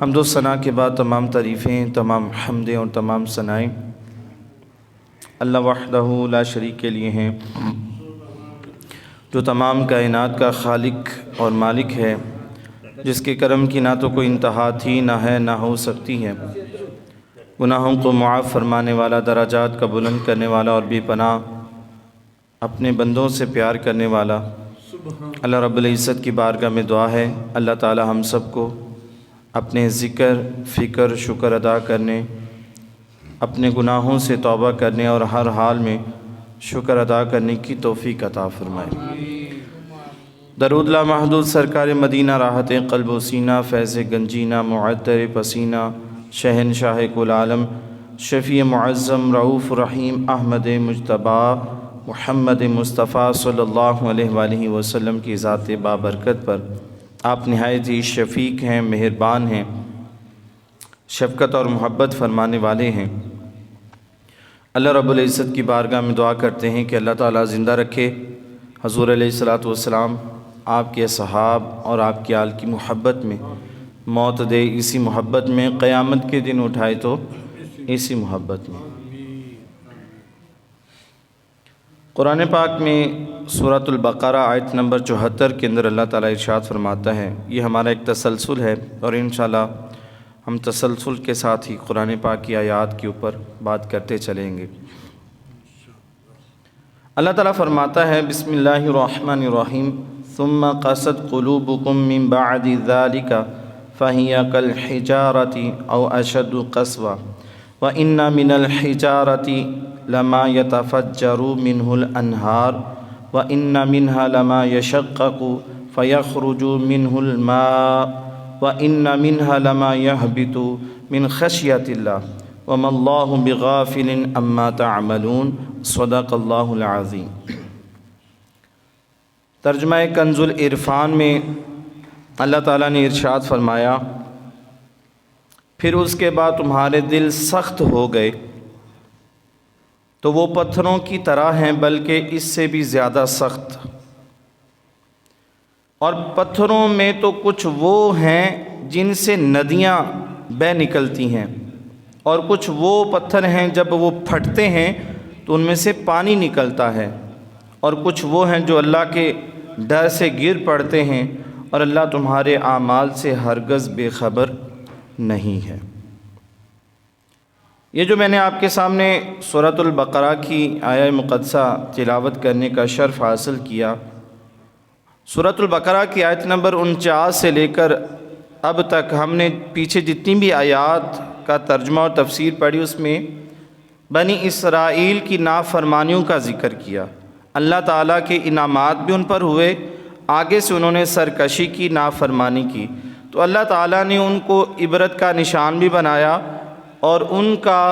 حمد و ثنا کے بعد تمام تعریفیں، تمام حمدیں اور تمام ثنائیں اللہ وحدہ لا شریک کے لیے ہیں، جو تمام کائنات کا خالق اور مالک ہے، جس کے کرم کی نہ تو کوئی انتہا تھی، نہ ہے، نہ ہو سکتی ہے۔ گناہوں کو معاف فرمانے والا، درجات کا بلند کرنے والا اور بے پناہ اپنے بندوں سے پیار کرنے والا اللہ رب العزت کی بارگاہ میں دعا ہے، اللہ تعالی ہم سب کو اپنے ذکر، فکر، شکر ادا کرنے، اپنے گناہوں سے توبہ کرنے اور ہر حال میں شکر ادا کرنے کی توفیق عطا فرمائے۔ درود لامحدود سرکار مدینہ، راحت قلب و سینہ، فیض گنجینہ، معطر پسینہ، شہنشاہ کل عالم، شفیع معظم، رؤوف رحیم احمد مجتبی محمد مصطفیٰ صلی اللہ علیہ وآلہ وسلم کی ذات بابرکت پر آپ نہایت ہی شفیق ہیں، مہربان ہیں، شفقت اور محبت فرمانے والے ہیں۔ اللہ رب العزت کی بارگاہ میں دعا کرتے ہیں کہ اللہ تعالیٰ زندہ رکھے، حضور علیہ الصلوۃ والسلام آپ کے اصحاب اور آپ کے آل کی محبت میں موت دے، اسی محبت میں قیامت کے دن اٹھائے تو اسی محبت میں۔ قرآن پاک میں سورۃ البقرہ آیت نمبر 74 کے اندر اللہ تعالیٰ ارشاد فرماتا ہے، یہ ہمارا ایک تسلسل ہے اور انشاءاللہ ہم تسلسل کے ساتھ ہی قرآن پاک کی آیات کے اوپر بات کرتے چلیں گے۔ اللہ تعالیٰ فرماتا ہے، بسم اللہ الرحمن الرحیم، ثم قست قلوبکم من بعد ذلک فہی کالحجارة او اشد قسوة وإن من الحجارة لما يتفجر منه الأنهار وإن منها لما يشقق فيخرج منه الماء وإن منها لما يهبط من خشية الله وما الله بغافل عما تعملون صدق اللہ العظیم۔ ترجمہ کنز العرفان میں اللہ تعالیٰ نے ارشاد فرمایا، پھر اس کے بعد تمہارے دل سخت ہو گئے تو وہ پتھروں کی طرح ہیں، بلکہ اس سے بھی زیادہ سخت، اور پتھروں میں تو کچھ وہ ہیں جن سے ندیاں بہہ نکلتی ہیں، اور کچھ وہ پتھر ہیں جب وہ پھٹتے ہیں تو ان میں سے پانی نکلتا ہے، اور کچھ وہ ہیں جو اللہ کے ڈر سے گر پڑتے ہیں، اور اللہ تمہارے اعمال سے ہرگز بے خبر نہیں ہے۔ یہ جو میں نے آپ کے سامنے سورۃ البقرہ کی آیہ مقدسہ تلاوت کرنے کا شرف حاصل کیا، سورۃ البقرہ کی آیت نمبر 49 سے لے کر اب تک ہم نے پیچھے جتنی بھی آیات کا ترجمہ اور تفسیر پڑھی، اس میں بنی اسرائیل کی نافرمانیوں کا ذکر کیا، اللہ تعالیٰ کے انعامات بھی ان پر ہوئے، آگے سے انہوں نے سرکشی کی، نافرمانی کی، تو اللہ تعالیٰ نے ان کو عبرت کا نشان بھی بنایا اور ان کا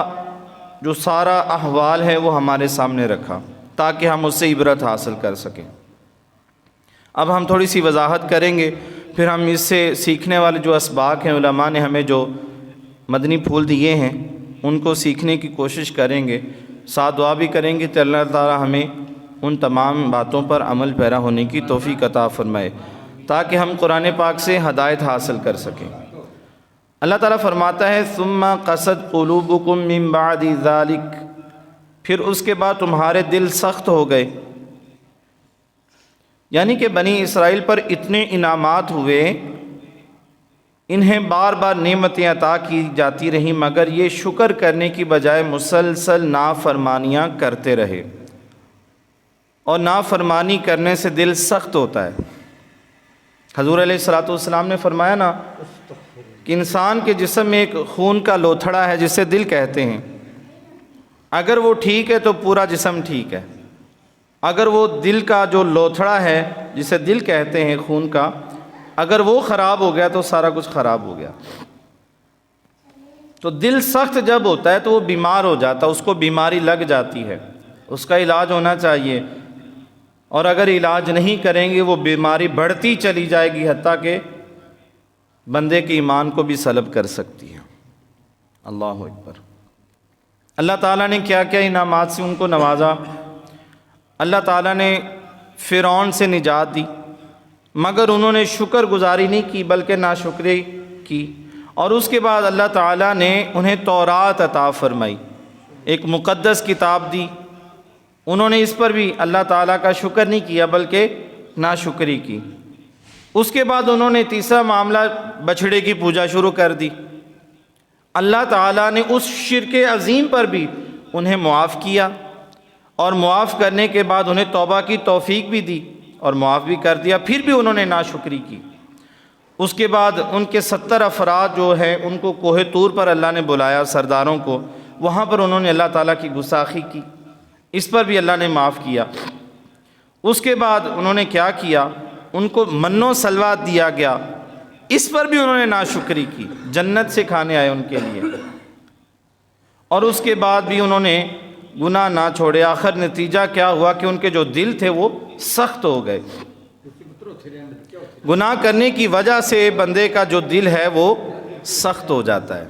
جو سارا احوال ہے وہ ہمارے سامنے رکھا تاکہ ہم اس سے عبرت حاصل کر سکیں۔ اب ہم تھوڑی سی وضاحت کریں گے، پھر ہم اس سے سیکھنے والے جو اسباق ہیں، علماء نے ہمیں جو مدنی پھول دیے ہیں ان کو سیکھنے کی کوشش کریں گے، ساتھ دعا بھی کریں گے کہ اللہ تعالیٰ ہمیں ان تمام باتوں پر عمل پیرا ہونے کی توفیق عطا فرمائے تاکہ ہم قرآن پاک سے ہدایت حاصل کر سکیں۔ اللہ تعالیٰ فرماتا ہے، ثم قست قلوبکم من بعد ذلک، پھر اس کے بعد تمہارے دل سخت ہو گئے، یعنی کہ بنی اسرائیل پر اتنے انعامات ہوئے، انہیں بار بار نعمتیں عطا کی جاتی رہیں، مگر یہ شکر کرنے کی بجائے مسلسل نافرمانیاں کرتے رہے، اور نافرمانی کرنے سے دل سخت ہوتا ہے۔ حضور علیہ الصلوۃ والسلام نے فرمایا نا کہ انسان کے جسم میں ایک خون کا لوتھڑا ہے جسے دل کہتے ہیں، اگر وہ ٹھیک ہے تو پورا جسم ٹھیک ہے، اگر وہ دل کا جو لوتھڑا ہے جسے دل کہتے ہیں خون کا، اگر وہ خراب ہو گیا تو سارا کچھ خراب ہو گیا۔ تو دل سخت جب ہوتا ہے تو وہ بیمار ہو جاتا ہے، اس کو بیماری لگ جاتی ہے، اس کا علاج ہونا چاہیے، اور اگر علاج نہیں کریں گے وہ بیماری بڑھتی چلی جائے گی، حتیٰ کہ بندے کے ایمان کو بھی سلب کر سکتی ہے۔ اللہ اکبر۔ اللہ تعالیٰ نے کیا کیا انعامات سے ان کو نوازا۔ اللہ تعالیٰ نے فرعون سے نجات دی، مگر انہوں نے شکر گزاری نہیں کی بلکہ ناشکری کی، اور اس کے بعد اللہ تعالیٰ نے انہیں تورات عطا فرمائی، ایک مقدس کتاب دی۔ انہوں نے اس پر بھی اللہ تعالیٰ کا شکر نہیں کیا بلکہ ناشکری کی۔ اس کے بعد انہوں نے تیسرا معاملہ بچھڑے کی پوجا شروع کر دی۔ اللہ تعالیٰ نے اس شرک عظیم پر بھی انہیں معاف کیا، اور معاف کرنے کے بعد انہیں توبہ کی توفیق بھی دی اور معاف بھی کر دیا، پھر بھی انہوں نے ناشکری کی۔ اس کے بعد ان کے 70 افراد جو ہیں ان کو کوہ طور پر اللہ نے بلایا، سرداروں کو، وہاں پر انہوں نے اللہ تعالیٰ کی گستاخی کی، اس پر بھی اللہ نے معاف کیا۔ اس کے بعد انہوں نے کیا کیا، ان کو من و سلوہ دیا گیا، اس پر بھی انہوں نے ناشکری کی، جنت سے کھانے آئے ان کے لیے، اور اس کے بعد بھی انہوں نے گناہ نہ چھوڑے۔ آخر نتیجہ کیا ہوا کہ ان کے جو دل تھے وہ سخت ہو گئے۔ گناہ کرنے کی وجہ سے بندے کا جو دل ہے وہ سخت ہو جاتا ہے۔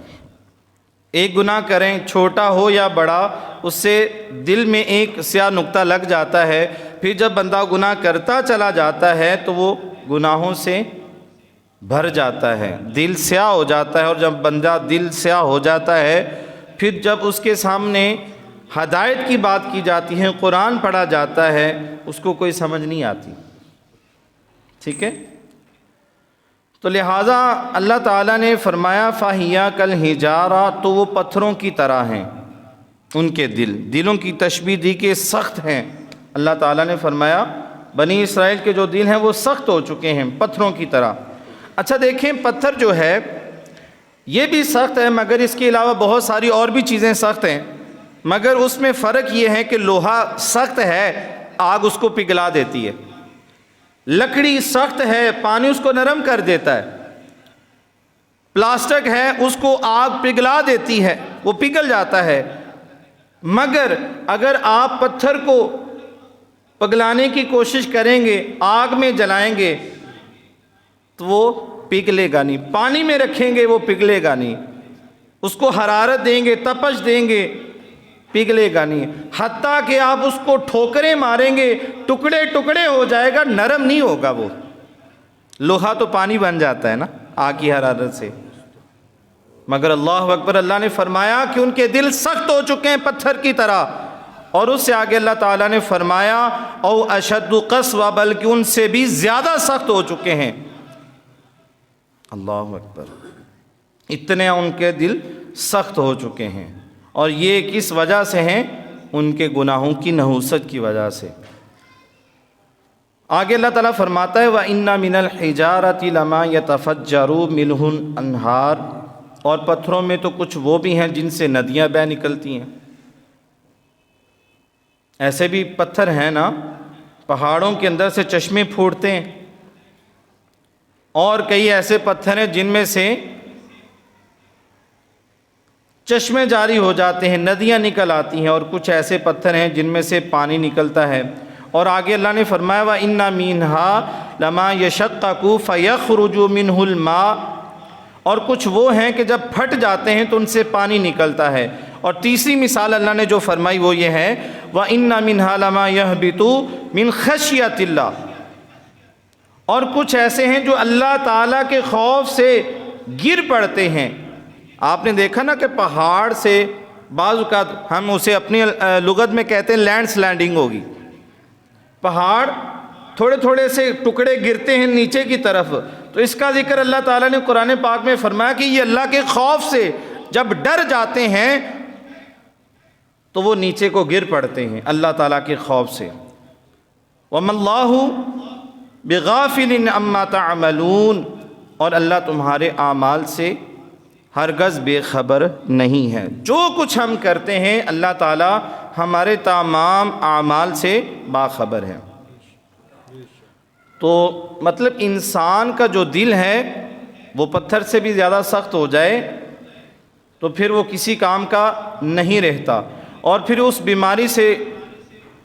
ایک گناہ کریں، چھوٹا ہو یا بڑا، اس سے دل میں ایک سیاہ نقطہ لگ جاتا ہے۔ پھر جب بندہ گناہ کرتا چلا جاتا ہے تو وہ گناہوں سے بھر جاتا ہے، دل سیاہ ہو جاتا ہے، اور جب بندہ دل سیاہ ہو جاتا ہے پھر جب اس کے سامنے ہدایت کی بات کی جاتی ہے، قرآن پڑھا جاتا ہے، اس کو کوئی سمجھ نہیں آتی۔ ٹھیک ہے، تو لہٰذا اللہ تعالیٰ نے فرمایا فَهِيَ كَالْحِجَارَةِ، تو وہ پتھروں کی طرح ہیں ان کے دلوں کی تشبیہ دی کہ سخت ہیں۔ اللہ تعالیٰ نے فرمایا بنی اسرائیل کے جو دل ہیں وہ سخت ہو چکے ہیں پتھروں کی طرح۔ اچھا دیکھیں، پتھر جو ہے یہ بھی سخت ہے، مگر اس کے علاوہ بہت ساری اور بھی چیزیں سخت ہیں، مگر اس میں فرق یہ ہے کہ لوہا سخت ہے، آگ اس کو پگھلا دیتی ہے، لکڑی سخت ہے، پانی اس کو نرم کر دیتا ہے، پلاسٹک ہے اس کو آگ پگھلا دیتی ہے، وہ پگھل جاتا ہے۔ مگر اگر آپ پتھر کو پگھلانے کی کوشش کریں گے، آگ میں جلائیں گے تو وہ پگھلے گا نہیں، پانی میں رکھیں گے وہ پگھلے گا نہیں، اس کو حرارت دیں گے، تپش دیں گے، پگھلے گا نہیں، حتیٰ کہ آپ اس کو ٹھوکریں ماریں گے ٹکڑے ٹکڑے ہو جائے گا، نرم نہیں ہوگا وہ۔ لوہا تو پانی بن جاتا ہے نا آگ کی حرارت سے، مگر اللہ اکبر، اللہ نے فرمایا کہ ان کے دل سخت ہو چکے ہیں پتھر کی طرح۔ اور اس سے آگے اللہ تعالیٰ نے فرمایا او اشد قسوہ، بلکہ ان سے بھی زیادہ سخت ہو چکے ہیں۔ اللہ اکبر، اتنے ان کے دل سخت ہو چکے ہیں، اور یہ کس وجہ سے ہیں؟ ان کے گناہوں کی نحوست کی وجہ سے۔ آگے اللہ تعالیٰ فرماتا ہے وَإِنَّ مِنَ الْحِجَارَةِ لَمَا يَتَفَجَّرُ مِنْهُ الْأَنْهَارُ، اور پتھروں میں تو کچھ وہ بھی ہیں جن سے ندیاں بہہ نکلتی ہیں۔ ایسے بھی پتھر ہیں نا، پہاڑوں کے اندر سے چشمے پھوٹتے ہیں، اور کئی ایسے پتھر ہیں جن میں سے چشمے جاری ہو جاتے ہیں، ندیاں نکل آتی ہیں، اور کچھ ایسے پتھر ہیں جن میں سے پانی نکلتا ہے۔ اور آگے اللہ نے فرمایا وَإِنَّ مِنْهَا لَمَا يَشَقَّقُ فَيَخْرُجُ مِنْهُ الْمَاءُ، اور کچھ وہ ہیں کہ جب پھٹ جاتے ہیں تو ان سے پانی نکلتا ہے۔ اور تیسری مثال اللہ نے جو فرمائی وہ یہ ہے وَإِنَّ مِنْهَا لَمَا يَهْبِطُ مِنْ خَشْيَةِ اللَّهِ، اور کچھ ایسے ہیں جو اللہ تعالیٰ کے خوف سے گر پڑتے ہیں۔ آپ نے دیکھا نا کہ پہاڑ سے بعض اوقات ہم اسے اپنی لغت میں کہتے ہیں لینڈ سلائڈنگ ہوگی، پہاڑ تھوڑے تھوڑے سے ٹکڑے گرتے ہیں نیچے کی طرف، تو اس کا ذکر اللہ تعالیٰ نے قرآن پاک میں فرمایا کہ یہ اللہ کے خوف سے جب ڈر جاتے ہیں تو وہ نیچے کو گر پڑتے ہیں اللہ تعالیٰ کے خوف سے۔ وَمَا اللَّهُ بِغَافِلٍ عَمَّا تَعْمَلُونَ، اور اللہ تمہارے اعمال سے ہرگز بے خبر نہیں ہے۔ جو کچھ ہم کرتے ہیں اللہ تعالیٰ ہمارے تمام اعمال سے باخبر ہے۔ تو مطلب انسان کا جو دل ہے وہ پتھر سے بھی زیادہ سخت ہو جائے تو پھر وہ کسی کام کا نہیں رہتا، اور پھر اس بیماری سے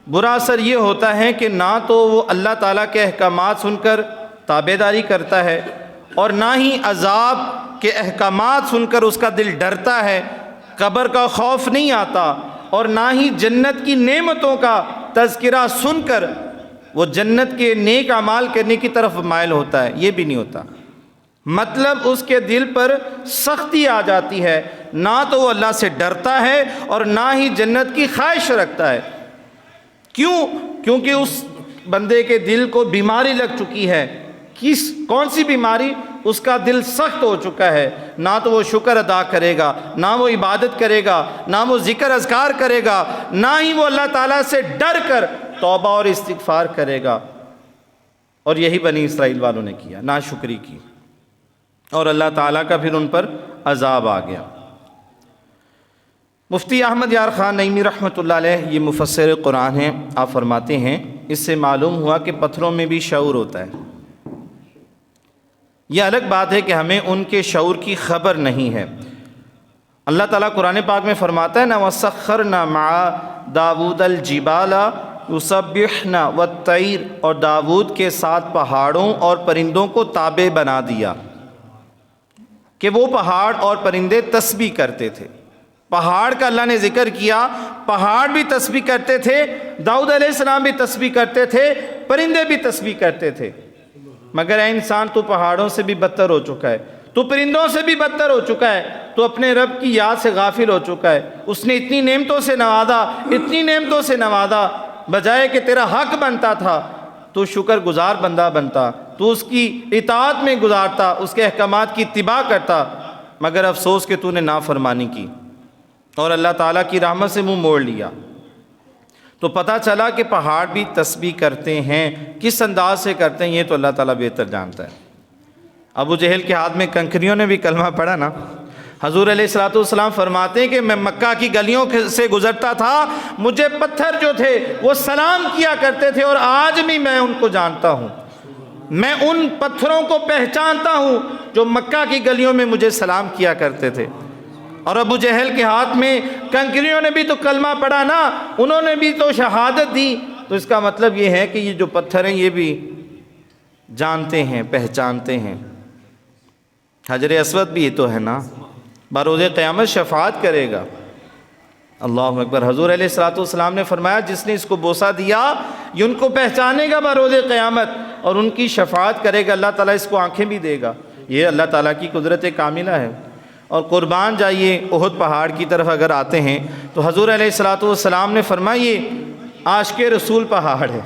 برا اثر یہ ہوتا ہے کہ نہ تو وہ اللہ تعالیٰ کے احکامات سن کر تابعداری کرتا ہے، اور نہ ہی عذاب کے احکامات سن کر اس کا دل ڈرتا ہے، قبر کا خوف نہیں آتا، اور نہ ہی جنت کی نعمتوں کا تذکرہ سن کر وہ جنت کے نیک اعمال کرنے کی طرف مائل ہوتا ہے، یہ بھی نہیں ہوتا۔ مطلب اس کے دل پر سختی آ جاتی ہے، نہ تو وہ اللہ سے ڈرتا ہے اور نہ ہی جنت کی خواہش رکھتا ہے۔ کیوں؟ کیونکہ اس بندے کے دل کو بیماری لگ چکی ہے۔ کون سی بیماری؟ اس کا دل سخت ہو چکا ہے، نہ تو وہ شکر ادا کرے گا، نہ وہ عبادت کرے گا، نہ وہ ذکر اذکار کرے گا، نہ ہی وہ اللہ تعالیٰ سے ڈر کر توبہ اور استغفار کرے گا۔ اور یہی بنی اسرائیل والوں نے کیا، ناشکری کی، اور اللہ تعالیٰ کا پھر ان پر عذاب آ گیا۔ مفتی احمد یار خان نعیمی رحمۃ اللہ علیہ یہ مفسر قرآن ہیں، آپ فرماتے ہیں اس سے معلوم ہوا کہ پتھروں میں بھی شعور ہوتا ہے۔ یہ الگ بات ہے کہ ہمیں ان کے شعور کی خبر نہیں ہے۔ اللہ تعالیٰ قرآن پاک میں فرماتا ہے نا وَسَخَّرْنَا مَعَ دَاوُودَ الْجِبَالَ يُسَبِّحْنَا وَالطَّيْرَ، اور داود کے ساتھ پہاڑوں اور پرندوں کو تابع بنا دیا کہ وہ پہاڑ اور پرندے تسبیح کرتے تھے۔ پہاڑ کا اللہ نے ذکر کیا، پہاڑ بھی تسبیح کرتے تھے، داؤد علیہ السلام بھی تسبیح کرتے تھے، پرندے بھی تسبیح کرتے تھے۔ مگر اے انسان، تو پہاڑوں سے بھی بدتر ہو چکا ہے، تو پرندوں سے بھی بدتر ہو چکا ہے، تو اپنے رب کی یاد سے غافل ہو چکا ہے۔ اس نے اتنی نعمتوں سے نوازا، اتنی نعمتوں سے نوازا، بجائے کہ تیرا حق بنتا تھا تو شکر گزار بندہ بنتا، تو اس کی اطاعت میں گزارتا، اس کے احکامات کی اتباع کرتا، مگر افسوس کہ تو نے نافرمانی کی اور اللہ تعالیٰ کی رحمت سے منہ موڑ لیا۔ تو پتہ چلا کہ پہاڑ بھی تسبیح کرتے ہیں، کس انداز سے کرتے ہیں یہ تو اللہ تعالیٰ بہتر جانتا ہے۔ ابو جہل کے ہاتھ میں کنکریوں نے بھی کلمہ پڑھا نا۔ حضور علیہ الصلوۃ والسلام فرماتے ہیں کہ میں مکہ کی گلیوں سے گزرتا تھا، مجھے پتھر جو تھے وہ سلام کیا کرتے تھے، اور آج بھی میں ان کو جانتا ہوں، میں ان پتھروں کو پہچانتا ہوں جو مکہ کی گلیوں میں مجھے سلام کیا کرتے تھے۔ اور ابو جہل کے ہاتھ میں کنکریوں نے بھی تو کلمہ پڑھا نا، انہوں نے بھی تو شہادت دی۔ تو اس کا مطلب یہ ہے کہ یہ جو پتھر ہیں یہ بھی جانتے ہیں، پہچانتے ہیں۔ حجر اسود بھی یہ تو ہے نا، بروز قیامت شفاعت کرے گا۔ اللہ اکبر۔ حضور علیہ الصلوۃ والسلام نے فرمایا جس نے اس کو بوسہ دیا یہ ان کو پہچانے گا بروز قیامت اور ان کی شفاعت کرے گا، اللہ تعالیٰ اس کو آنکھیں بھی دے گا۔ یہ اللہ تعالیٰ کی قدرت کاملہ ہے۔ اور قربان جائیے احد پہاڑ کی طرف اگر آتے ہیں تو حضور علیہ الصلوۃ والسلام نے فرمایا یہ عاشق رسول پہاڑ ہے،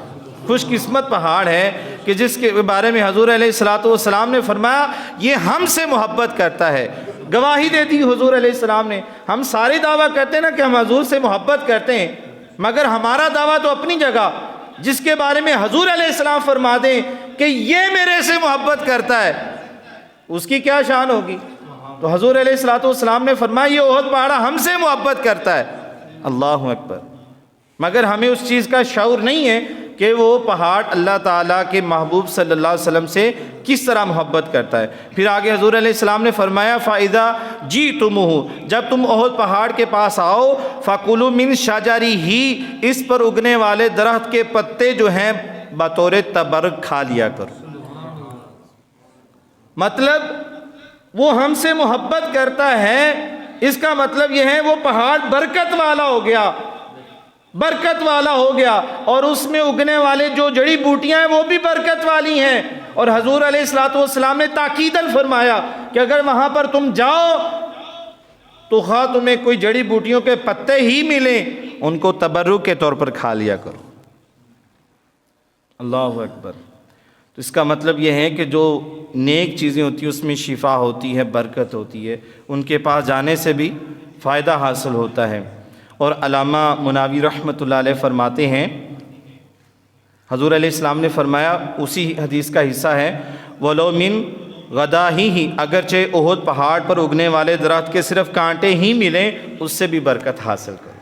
خوش قسمت پہاڑ ہے کہ جس کے بارے میں حضور علیہ الصلوۃ والسلام نے فرمایا یہ ہم سے محبت کرتا ہے۔ گواہی دے دی حضور علیہ السلام نے۔ ہم سارے دعویٰ کرتے ہیں نا کہ ہم حضور سے محبت کرتے ہیں، مگر ہمارا دعویٰ تو اپنی جگہ، جس کے بارے میں حضور علیہ السلام فرما دیں کہ یہ میرے سے محبت کرتا ہے، اس کی کیا شان ہوگی؟ تو حضور علیہ الصلوۃ والسلام نے فرمایا یہ احد پہاڑ ہم سے محبت کرتا ہے۔ اللہ اکبر۔ مگر ہمیں اس چیز کا شعور نہیں ہے کہ وہ پہاڑ اللہ تعالیٰ کے محبوب صلی اللہ علیہ وسلم سے کس طرح محبت کرتا ہے۔ پھر آگے حضور علیہ السلام نے فرمایا فَإِذَا جِئْتُمُوهُ، جب تم احد پہاڑ کے پاس آؤ، فَكُلُوا مِن شَجَرِهِ، اس پر اگنے والے درخت کے پتے جو ہیں بطور تبرک کھا لیا کرو۔ مطلب وہ ہم سے محبت کرتا ہے، اس کا مطلب یہ ہے وہ پہاڑ برکت والا ہو گیا، برکت والا ہو گیا، اور اس میں اگنے والے جو جڑی بوٹیاں ہیں وہ بھی برکت والی ہیں۔ اور حضور علیہ الصلوۃ والسلام نے تاکیداً فرمایا کہ اگر وہاں پر تم جاؤ تو خواہ تمہیں کوئی جڑی بوٹیوں کے پتے ہی ملیں، ان کو تبرک کے طور پر کھا لیا کرو۔ اللہ اکبر۔ تو اس کا مطلب یہ ہے کہ جو نیک چیزیں ہوتی ہیں اس میں شفا ہوتی ہے، برکت ہوتی ہے، ان کے پاس جانے سے بھی فائدہ حاصل ہوتا ہے۔ اور علامہ مناوی رحمۃ اللہ علیہ فرماتے ہیں حضور علیہ السلام نے فرمایا، اسی حدیث کا حصہ ہے، وَلَوْ مِن غَدَاهِهِ، اگرچہ احد پہاڑ پر اگنے والے درخت کے صرف کانٹے ہی ملیں اس سے بھی برکت حاصل کرو۔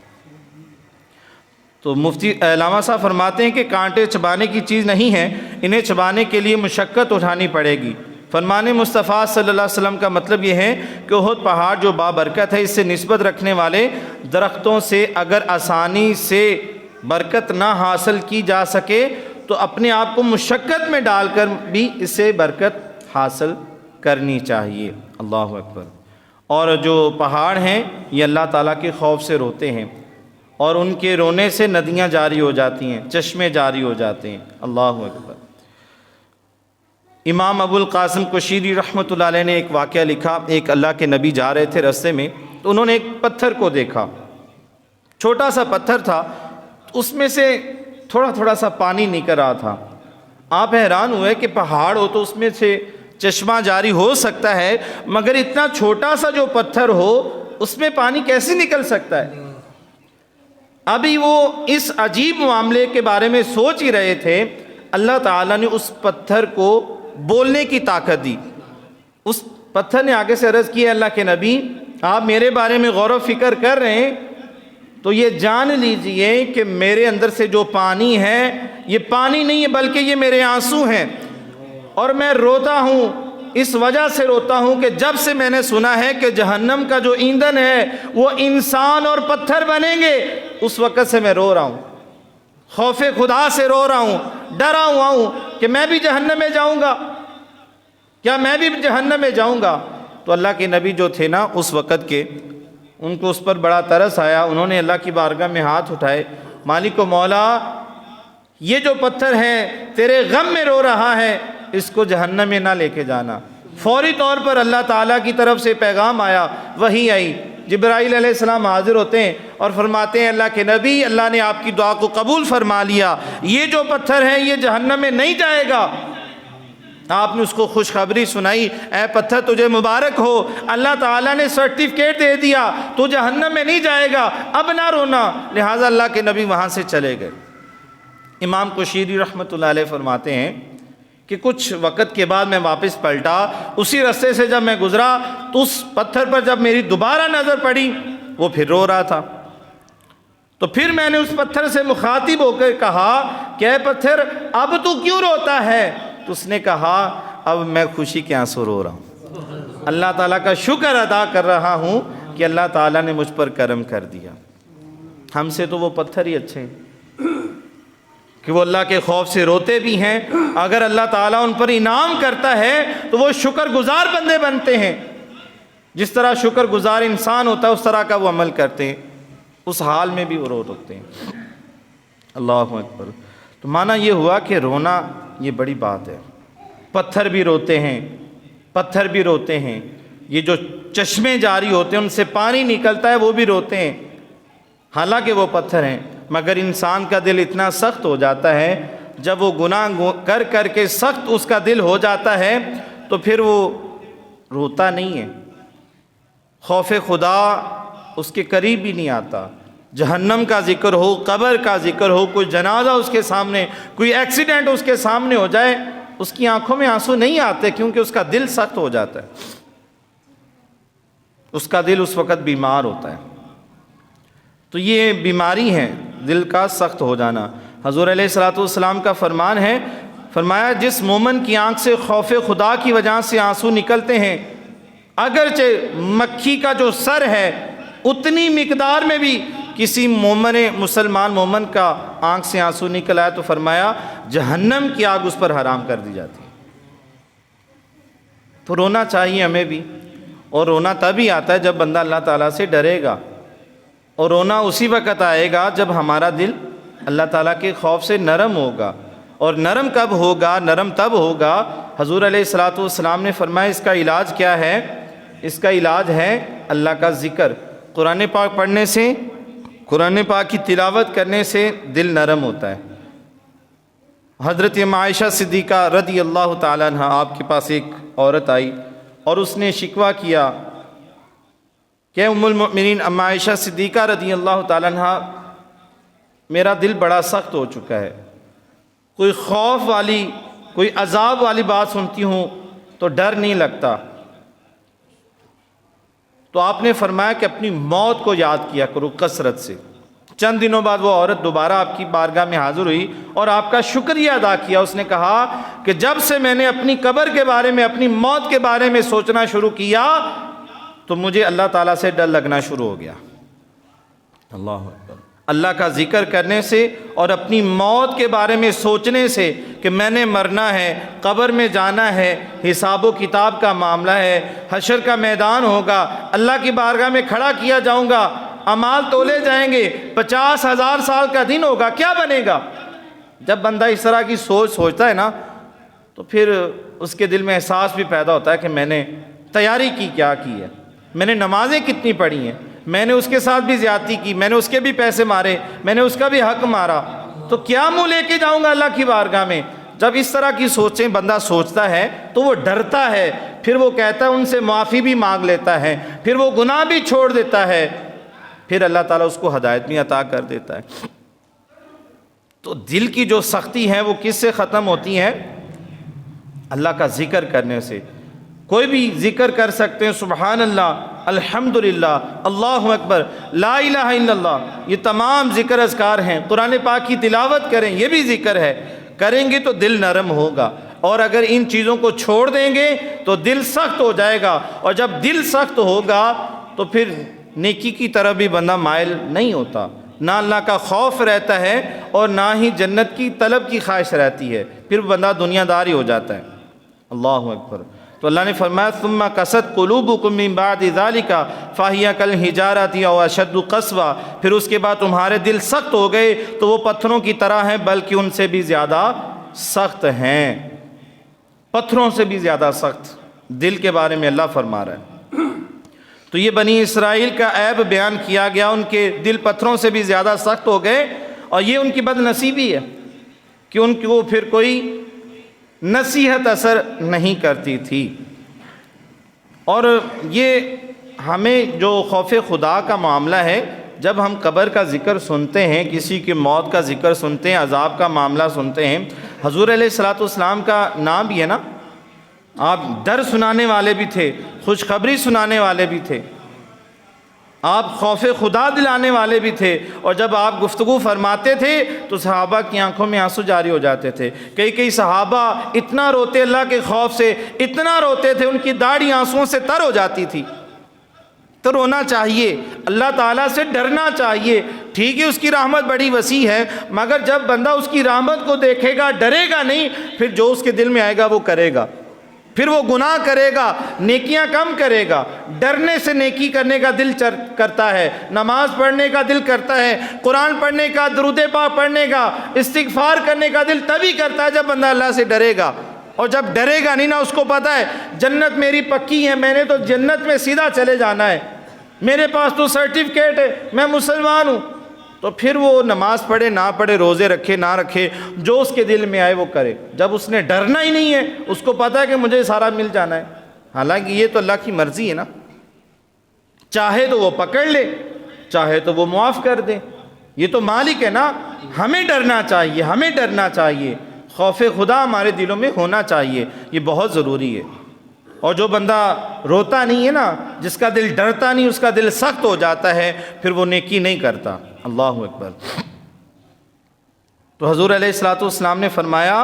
تو مفتی علامہ صاحب فرماتے ہیں کہ کانٹے چبانے کی چیز نہیں ہے، انہیں چبانے کے لیے مشقت اٹھانی پڑے گی۔ فرمان مصطفیٰ صلی اللہ علیہ وسلم کا مطلب یہ ہے کہ احد پہاڑ جو بابرکت ہے، اس سے نسبت رکھنے والے درختوں سے اگر آسانی سے برکت نہ حاصل کی جا سکے تو اپنے آپ کو مشقت میں ڈال کر بھی اس سے برکت حاصل کرنی چاہیے۔ اللہ اکبر۔ اور جو پہاڑ ہیں یہ اللہ تعالیٰ کے خوف سے روتے ہیں، اور ان کے رونے سے ندیاں جاری ہو جاتی ہیں، چشمے جاری ہو جاتے ہیں۔ اللہ اکبر۔ امام ابو القاسم کشیری رحمۃ اللہ علیہ نے ایک واقعہ لکھا، ایک اللہ کے نبی جا رہے تھے رستے میں، تو انہوں نے ایک پتھر کو دیکھا، چھوٹا سا پتھر تھا، اس میں سے تھوڑا تھوڑا سا پانی نکل رہا تھا۔ آپ حیران ہوئے کہ پہاڑ ہو تو اس میں سے چشمہ جاری ہو سکتا ہے، مگر اتنا چھوٹا سا جو پتھر ہو اس میں پانی کیسے نکل سکتا ہے؟ ابھی وہ اس عجیب معاملے کے بارے میں سوچ ہی رہے تھے، اللہ تعالیٰ نے اس پتھر کو بولنے کی طاقت دی۔ اس پتھر نے آگے سے عرض کی، اللہ کے نبی آپ میرے بارے میں غور و فکر کر رہے ہیں تو یہ جان لیجئے کہ میرے اندر سے جو پانی ہے یہ پانی نہیں ہے بلکہ یہ میرے آنسو ہیں، اور میں روتا ہوں، اس وجہ سے روتا ہوں کہ جب سے میں نے سنا ہے کہ جہنم کا جو ایندھن ہے وہ انسان اور پتھر بنیں گے، اس وقت سے میں رو رہا ہوں، خوف خدا سے رو رہا ہوں، ڈرا ہوا ہوں کہ میں بھی جہنم میں جاؤں گا، کیا میں بھی جہنم میں جاؤں گا؟ تو اللہ کے نبی جو تھے نا اس وقت کے، ان کو اس پر بڑا ترس آیا، انہوں نے اللہ کی بارگاہ میں ہاتھ اٹھائے، مالک و مولا یہ جو پتھر ہے تیرے غم میں رو رہا ہے، اس کو جہنم میں نہ لے کے جانا۔ فوری طور پر اللہ تعالیٰ کی طرف سے پیغام آیا، وحی آئی، جبرائیل علیہ السلام حاضر ہوتے ہیں اور فرماتے ہیں اللہ کے نبی اللہ نے آپ کی دعا کو قبول فرما لیا، یہ جو پتھر ہے یہ جہنم میں نہیں جائے گا۔ آپ نے اس کو خوشخبری سنائی، اے پتھر تجھے مبارک ہو، اللہ تعالیٰ نے سرٹیفکیٹ دے دیا، تو جہنم میں نہیں جائے گا، اب نہ رونا۔ لہٰذا اللہ کے نبی وہاں سے چلے گئے۔ امام کشیری رحمۃ اللہ علیہ فرماتے ہیں کہ کچھ وقت کے بعد میں واپس پلٹا، اسی رستے سے جب میں گزرا تو اس پتھر پر جب میری دوبارہ نظر پڑی وہ پھر رو رہا تھا، تو پھر میں نے اس پتھر سے مخاطب ہو کر کہا کہ اے پتھر اب تو کیوں روتا ہے؟ تو اس نے کہا اب میں خوشی کے آنسو رو رہا ہوں، اللہ تعالیٰ کا شکر ادا کر رہا ہوں کہ اللہ تعالیٰ نے مجھ پر کرم کر دیا۔ ہم سے تو وہ پتھر ہی اچھے ہیں کہ وہ اللہ کے خوف سے روتے بھی ہیں، اگر اللہ تعالیٰ ان پر انعام کرتا ہے تو وہ شکر گزار بندے بنتے ہیں، جس طرح شکر گزار انسان ہوتا ہے اس طرح کا وہ عمل کرتے ہیں، اس حال میں بھی وہ رو سکتے ہیں۔ اللہ اکبر۔ تو معنی یہ ہوا کہ رونا یہ بڑی بات ہے، پتھر بھی روتے ہیں، پتھر بھی روتے ہیں، یہ جو چشمے جاری ہوتے ہیں ان سے پانی نکلتا ہے وہ بھی روتے ہیں، حالانکہ وہ پتھر ہیں، مگر انسان کا دل اتنا سخت ہو جاتا ہے جب وہ گناہ کر کر کے سخت اس کا دل ہو جاتا ہے تو پھر وہ روتا نہیں ہے، خوف خدا اس کے قریب بھی نہیں آتا۔ جہنم کا ذکر ہو، قبر کا ذکر ہو، کوئی جنازہ اس کے سامنے، کوئی ایکسیڈنٹ اس کے سامنے ہو جائے، اس کی آنکھوں میں آنسو نہیں آتے کیونکہ اس کا دل سخت ہو جاتا ہے، اس کا دل اس وقت بیمار ہوتا ہے۔ تو یہ بیماری ہے دل کا سخت ہو جانا۔ حضور علیہ الصلوۃ والسلام کا فرمان ہے، فرمایا جس مومن کی آنکھ سے خوف خدا کی وجہ سے آنسو نکلتے ہیں، اگرچہ مکھی کا جو سر ہے اتنی مقدار میں بھی کسی مسلمان مومن کا آنکھ سے آنسو نکل آیا تو فرمایا جہنم کی آگ اس پر حرام کر دی جاتی ہے۔ تو رونا چاہیے ہمیں بھی، اور رونا تبھی آتا ہے جب بندہ اللہ تعالیٰ سے ڈرے گا، اور رونا اسی وقت آئے گا جب ہمارا دل اللہ تعالیٰ کے خوف سے نرم ہوگا۔ اور نرم کب ہوگا؟ نرم تب ہوگا، حضور علیہ الصلوۃ والسلام نے فرمایا اس کا علاج کیا ہے؟ اس کا علاج ہے اللہ کا ذکر، قرآن پاک پڑھنے سے، قرآن پاک کی تلاوت کرنے سے دل نرم ہوتا ہے۔ حضرت عائشہ صدیقہ رضی اللہ تعالیٰ عنہ، آپ کے پاس ایک عورت آئی اور اس نے شکوہ کیا کہ ام المؤمنین اما عائشہ صدیقہ رضی اللہ تعالیٰ عنہ، میرا دل بڑا سخت ہو چکا ہے، کوئی خوف والی، کوئی عذاب والی بات سنتی ہوں تو ڈر نہیں لگتا۔ تو آپ نے فرمایا کہ اپنی موت کو یاد کیا کرو کثرت سے۔ چند دنوں بعد وہ عورت دوبارہ آپ کی بارگاہ میں حاضر ہوئی اور آپ کا شکریہ ادا کیا۔ اس نے کہا کہ جب سے میں نے اپنی قبر کے بارے میں، اپنی موت کے بارے میں سوچنا شروع کیا تو مجھے اللہ تعالیٰ سے ڈر لگنا شروع ہو گیا۔ اللہ اکبر۔ اللہ کا ذکر کرنے سے اور اپنی موت کے بارے میں سوچنے سے کہ میں نے مرنا ہے، قبر میں جانا ہے، حساب و کتاب کا معاملہ ہے، حشر کا میدان ہوگا، اللہ کی بارگاہ میں کھڑا کیا جاؤں گا، اعمال تولے جائیں گے، 50,000 سال کا دن ہوگا، کیا بنے گا؟ جب بندہ اس طرح کی سوچتا ہے نا تو پھر اس کے دل میں احساس بھی پیدا ہوتا ہے کہ میں نے تیاری کیا کی ہے، میں نے نمازیں کتنی پڑھی ہیں، میں نے اس کے ساتھ بھی زیادتی کی، میں نے اس کے بھی پیسے مارے، میں نے اس کا بھی حق مارا، تو کیا منہ لے کے جاؤں گا اللہ کی بارگاہ میں؟ جب اس طرح کی سوچیں بندہ سوچتا ہے تو وہ ڈرتا ہے، پھر وہ کہتا ہے ان سے معافی بھی مانگ لیتا ہے، پھر وہ گناہ بھی چھوڑ دیتا ہے، پھر اللہ تعالیٰ اس کو ہدایت بھی عطا کر دیتا ہے۔ تو دل کی جو سختی ہے وہ کس سے ختم ہوتی ہے؟ اللہ کا ذکر کرنے سے۔ کوئی بھی ذکر کر سکتے ہیں، سبحان اللہ، الحمدللہ، اللہ اکبر، لا الہ الا اللہ، یہ تمام ذکر اذکار ہیں۔ قرآن پاک کی تلاوت کریں، یہ بھی ذکر ہے، کریں گے تو دل نرم ہوگا، اور اگر ان چیزوں کو چھوڑ دیں گے تو دل سخت ہو جائے گا، اور جب دل سخت ہوگا تو پھر نیکی کی طرف بھی بندہ مائل نہیں ہوتا، نہ اللہ کا خوف رہتا ہے اور نہ ہی جنت کی طلب کی خواہش رہتی ہے، پھر بندہ دنیا دار ہی ہو جاتا ہے۔ اللہ اکبر۔ تو اللہ نے فرمایا ثم قست قلوبکم من بعد ذلک فہی کالحجارۃ او اشد قسوۃ، پھر اس کے بعد تمہارے دل سخت ہو گئے تو وہ پتھروں کی طرح ہیں، بلکہ ان سے بھی زیادہ سخت ہیں، پتھروں سے بھی زیادہ سخت دل کے بارے میں اللہ فرما رہا ہے۔ تو یہ بنی اسرائیل کا عیب بیان کیا گیا، ان کے دل پتھروں سے بھی زیادہ سخت ہو گئے، اور یہ ان کی بد نصیبی ہے کہ ان کو پھر کوئی نصیحت اثر نہیں کرتی تھی۔ اور یہ ہمیں جو خوف خدا کا معاملہ ہے، جب ہم قبر کا ذکر سنتے ہیں، کسی کی موت کا ذکر سنتے ہیں، عذاب کا معاملہ سنتے ہیں، حضور علیہ الصلوۃ والسلام کا نام بھی ہے نا، آپ ڈر سنانے والے بھی تھے، خوشخبری سنانے والے بھی تھے، آپ خوف خدا دلانے والے بھی تھے، اور جب آپ گفتگو فرماتے تھے تو صحابہ کی آنکھوں میں آنسو جاری ہو جاتے تھے۔ کئی صحابہ اتنا روتے، اللہ کے خوف سے اتنا روتے تھے، ان کی داڑھی آنسوؤں سے تر ہو جاتی تھی۔ تو رونا چاہیے، اللہ تعالیٰ سے ڈرنا چاہیے۔ ٹھیک ہے اس کی رحمت بڑی وسیع ہے، مگر جب بندہ اس کی رحمت کو دیکھے گا، ڈرے گا نہیں، پھر جو اس کے دل میں آئے گا وہ کرے گا، پھر وہ گناہ کرے گا، نیکیاں کم کرے گا۔ ڈرنے سے نیکی کرنے کا دل کرتا ہے، نماز پڑھنے کا دل کرتا ہے، قرآن پڑھنے کا، درود پاک پڑھنے کا، استغفار کرنے کا دل تبھی کرتا ہے جب بندہ اللہ سے ڈرے گا۔ اور جب ڈرے گا نہیں نا، اس کو پتہ ہے جنت میری پکی ہے، میں نے تو جنت میں سیدھا چلے جانا ہے، میرے پاس تو سرٹیفکیٹ ہے، میں مسلمان ہوں، تو پھر وہ نماز پڑھے نہ پڑھے، روزے رکھے نہ رکھے، جو اس کے دل میں آئے وہ کرے۔ جب اس نے ڈرنا ہی نہیں ہے، اس کو پتہ ہے کہ مجھے سارا مل جانا ہے، حالانکہ یہ تو اللہ کی مرضی ہے نا، چاہے تو وہ پکڑ لے، چاہے تو وہ معاف کر دے، یہ تو مالک ہے نا۔ ہمیں ڈرنا چاہیے، ہمیں ڈرنا چاہیے، خوف خدا ہمارے دلوں میں ہونا چاہیے، یہ بہت ضروری ہے۔ اور جو بندہ روتا نہیں ہے نا، جس کا دل ڈرتا نہیں، اس کا دل سخت ہو جاتا ہے، پھر وہ نیکی نہیں کرتا۔ اللہ اکبر۔ تو حضور علیہ الصلوۃ والسلام نے فرمایا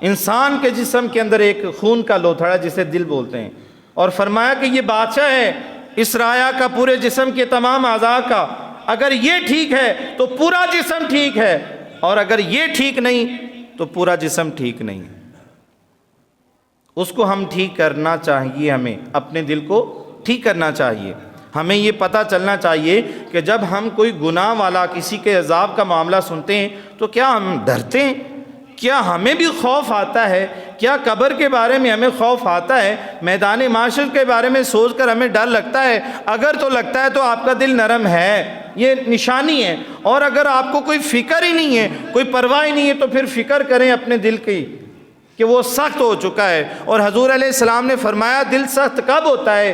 انسان کے جسم کے اندر ایک خون کا لوتھڑا جسے دل بولتے ہیں، اور فرمایا کہ یہ بادشاہ ہے اس رایا کا، پورے جسم کے تمام اعضاء کا، اگر یہ ٹھیک ہے تو پورا جسم ٹھیک ہے، اور اگر یہ ٹھیک نہیں تو پورا جسم ٹھیک نہیں۔ اس کو ہم ٹھیک کرنا چاہیے، ہمیں اپنے دل کو ٹھیک کرنا چاہیے۔ ہمیں یہ پتہ چلنا چاہیے کہ جب ہم کوئی گناہ والا کسی کے عذاب کا معاملہ سنتے ہیں تو کیا ہم ڈرتے ہیں؟ کیا ہمیں بھی خوف آتا ہے؟ کیا قبر کے بارے میں ہمیں خوف آتا ہے؟ میدان معاشر کے بارے میں سوچ کر ہمیں ڈر لگتا ہے؟ اگر تو لگتا ہے تو آپ کا دل نرم ہے، یہ نشانی ہے۔ اور اگر آپ کو کوئی فکر ہی نہیں ہے، کوئی پرواہ ہی نہیں ہے، تو پھر فکر کریں اپنے دل کی کہ وہ سخت ہو چکا ہے۔ اور حضور علیہ السلام نے فرمایا دل سخت کب ہوتا ہے؟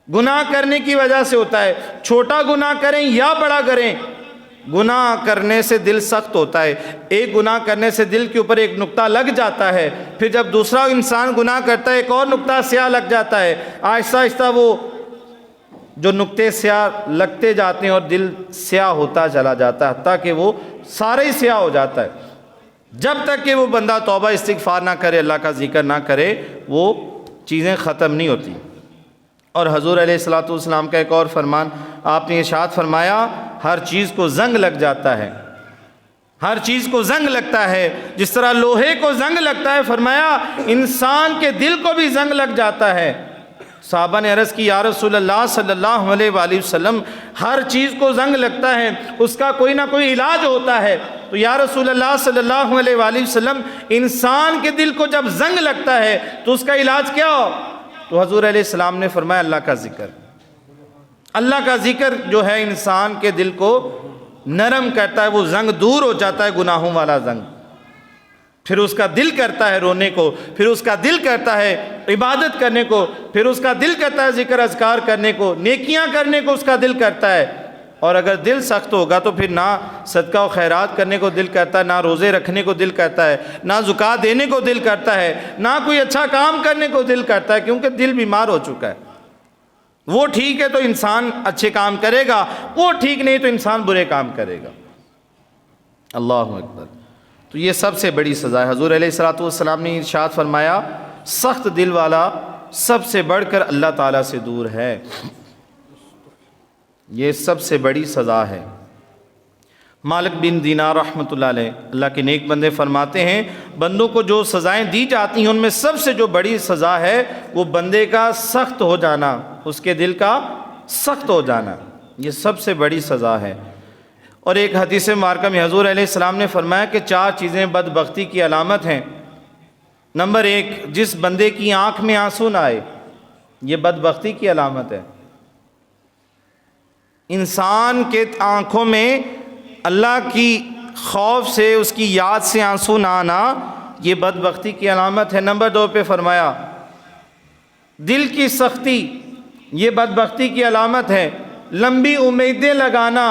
گناہ کرنے کی وجہ سے ہوتا ہے، چھوٹا گناہ کریں یا بڑا کریں، گناہ کرنے سے دل سخت ہوتا ہے۔ ایک گناہ کرنے سے دل کے اوپر ایک نقطہ لگ جاتا ہے، پھر جب دوسرا انسان گناہ کرتا ہے ایک اور نقطہ سیاہ لگ جاتا ہے، آہستہ آہستہ وہ جو نقطے سیاہ لگتے جاتے ہیں اور دل سیاہ ہوتا چلا جاتا ہے، حتیٰ کہ وہ سارا ہی سیاہ ہو جاتا ہے۔ جب تک کہ وہ بندہ توبہ استغفار نہ کرے، اللہ کا ذکر نہ کرے، وہ چیزیں ختم نہیں ہوتی۔ اور حضور علیہ الصلوۃ والسلام کا ایک اور فرمان، آپ نے ارشاد فرمایا ہر چیز کو زنگ لگ جاتا ہے، ہر چیز کو زنگ لگتا ہے، جس طرح لوہے کو زنگ لگتا ہے، فرمایا انسان کے دل کو بھی زنگ لگ جاتا ہے۔ صحابہ نے عرض کی یا رسول اللہ صلی اللہ علیہ وآلہ وسلم ہر چیز کو زنگ لگتا ہے، اس کا کوئی نہ کوئی علاج ہوتا ہے، تو یا رسول اللہ صلی اللہ علیہ وآلہ وسلم انسان کے دل کو جب زنگ لگتا ہے تو اس کا علاج کیا ہو؟ تو حضور علیہ السلام نے فرمایا اللہ کا ذکر۔ اللہ کا ذکر جو ہے انسان کے دل کو نرم کرتا ہے، وہ زنگ دور ہو جاتا ہے، گناہوں والا زنگ۔ پھر اس کا دل کرتا ہے رونے کو، پھر اس کا دل کرتا ہے عبادت کرنے کو، پھر اس کا دل کرتا ہے ذکر اذکار کرنے کو، نیکیاں کرنے کو اس کا دل کرتا ہے۔ اور اگر دل سخت ہوگا تو پھر نہ صدقہ و خیرات کرنے کو دل کرتا ہے، نہ روزے رکھنے کو دل کرتا ہے، نہ زکوٰۃ دینے کو دل کرتا ہے، نہ کوئی اچھا کام کرنے کو دل کرتا ہے، کیونکہ دل بیمار ہو چکا ہے۔ وہ ٹھیک ہے تو انسان اچھے کام کرے گا، وہ ٹھیک نہیں تو انسان برے کام کرے گا۔ اللہ اکبر۔ تو یہ سب سے بڑی سزا ہے۔ حضور علیہ الصلوۃ والسلام نے ارشاد فرمایا سخت دل والا سب سے بڑھ کر اللہ تعالیٰ سے دور ہے، یہ سب سے بڑی سزا ہے۔ مالک بن دینار رحمۃ اللہ علیہ، اللہ کے نیک بندے، فرماتے ہیں بندوں کو جو سزائیں دی جاتی ہیں ان میں سب سے جو بڑی سزا ہے وہ بندے کا سخت ہو جانا، اس کے دل کا سخت ہو جانا، یہ سب سے بڑی سزا ہے۔ اور ایک حدیث مبارکہ میں حضور علیہ السلام نے فرمایا کہ 4 چیزیں بدبختی کی علامت ہیں۔ نمبر 1، جس بندے کی آنکھ میں آنسو نہ آئے، یہ بدبختی کی علامت ہے۔ انسان کے آنکھوں میں اللہ کی خوف سے، اس کی یاد سے آنسو نہ آنا، یہ بدبختی کی علامت ہے۔ نمبر 2 پہ فرمایا دل کی سختی، یہ بدبختی کی علامت ہے۔ لمبی امیدیں لگانا،